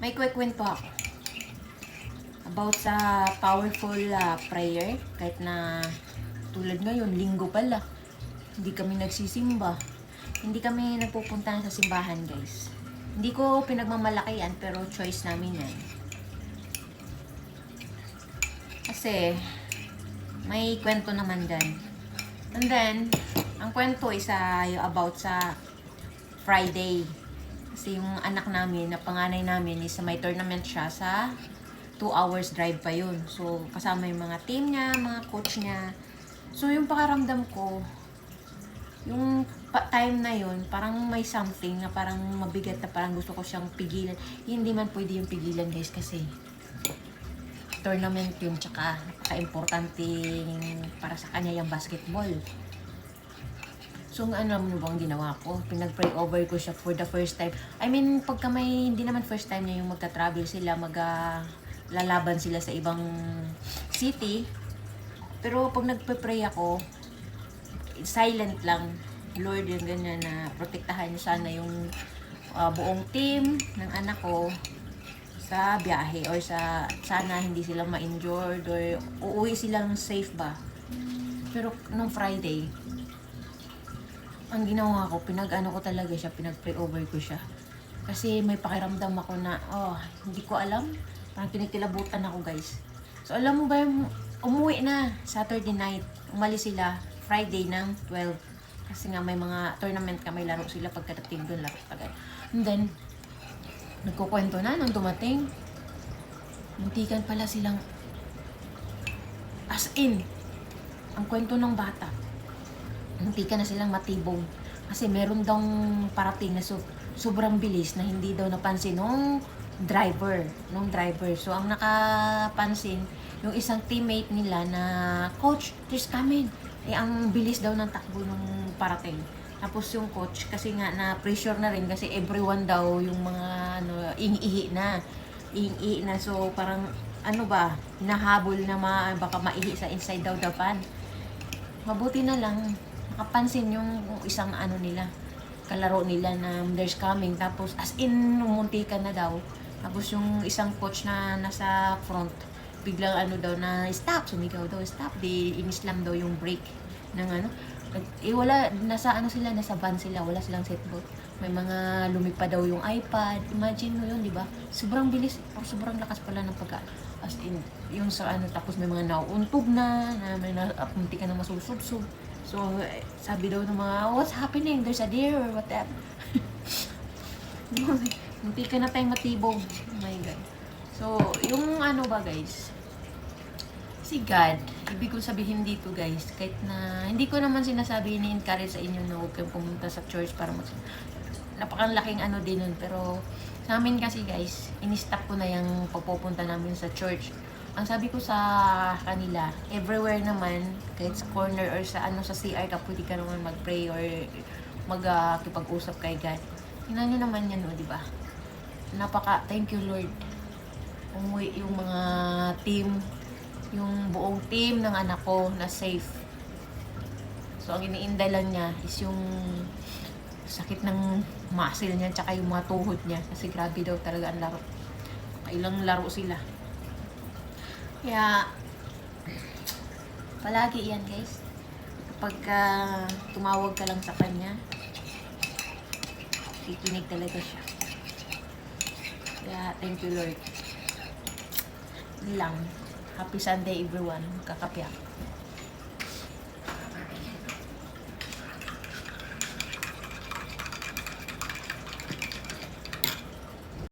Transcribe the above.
May kwento ako about sa powerful prayer. Kahit na tulad ngayon, linggo pala, hindi kami nagsisimba. Hindi kami nagpupunta sa simbahan, guys. Hindi ko pinagmamalakian, pero choice namin yan. Kasi, may kwento naman dyan. And then, ang kwento is about sa Friday. Kasi yung anak namin, na panganay namin, is may tournament siya sa 2 hours drive pa yun. So, kasama yung mga team niya, mga coach niya. So, yung pakaramdam ko, yung time na yun, parang may something na parang mabigat na parang gusto ko siyang pigilan. Hindi man pwede yung pigilan, guys, kasi tournament yun, tsaka napaka-importante para sa kanya yung basketball. So, ano mo bang ginawa ko? Pinag-pray over ko siya for the first time. I mean, pagka may, hindi naman first time niya yung magta-travel sila, lalaban sila sa ibang city. Pero pag nagpe-pray ako, silent lang. Lord, yung ganyan na protektahan niyo sana yung buong team ng anak ko sa biyahe or sana hindi sila ma-injured or uuwi silang safe ba. Pero nung Friday, ang ginawa ko, pinag-ano ko talaga siya, pinag-pray over ko siya. Kasi may pakiramdam ako na, hindi ko alam. Parang kinikilabutan ako, guys. So, alam mo ba yung umuwi na Saturday night. Umalis sila Friday ng 12. Kasi nga may mga tournament ka, may laro sila pagkatating doon, laro tagay. And then, nagkukwento na nung dumating. Muntikan pala silang, as in, ang kwento ng bata. Hindi ka na silang matibong. Kasi meron daw parating na sobrang bilis na hindi daw napansin nung driver. So, ang nakapansin, yung isang teammate nila na, "Coach, there's coming." Ang bilis daw ng takbo ng parating. Tapos yung coach, kasi nga na-pressure na rin kasi everyone daw yung mga iing-ihi na. So, parang, hinahabol na baka maihi sa inside daw dapan. Mabuti na lang, nakapansin yung isang nila, kalaro nila na there's coming. Tapos, as in, umunti ka na daw. Tapos yung isang coach na nasa front, biglang na stop, sumigaw daw, stop. In-slam daw yung brake ng wala, nasa van sila, wala silang seatbelt. May mga lumipad daw yung iPad. Imagine mo yun, di ba? Sobrang bilis, sobrang lakas pala ng as in, yung sa tapos may mga nauuntog na may munti ka na masusubsob. So, sabi daw ng mga, "What's happening? There's a deer or whatever." Munti ka na tayong matibong. Oh my God. So, yung guys, si God, ibig kong sabihin dito, guys, kahit na hindi ko naman sinasabi, ni-encourage sa inyo na huwag kayong pumunta sa church para napakalaking din nun. Pero sa amin kasi, guys, in-stop ko na yung pagpupunta namin sa church. Ang sabi ko sa kanila, everywhere naman, kahit sa corner or sa sa CR ka, pwede ka naman mag-pray or magkipag-usap kay God. Tingnan nyo naman yan, di ba? Thank you, Lord. Umuwi yung mga team, yung buong team ng anak ko na safe. So, ang iniinday lang niya is yung sakit ng muscle niya tsaka yung mga tuhod niya. Kasi grabe daw talaga ang laro. Kailang laro sila. Kaya, palagi yan, guys. Kapag tumawag ka lang sa kanya, kikinig talaga siya. Kaya, thank you, Lord. Lang. Happy Sunday, everyone. Kakapya.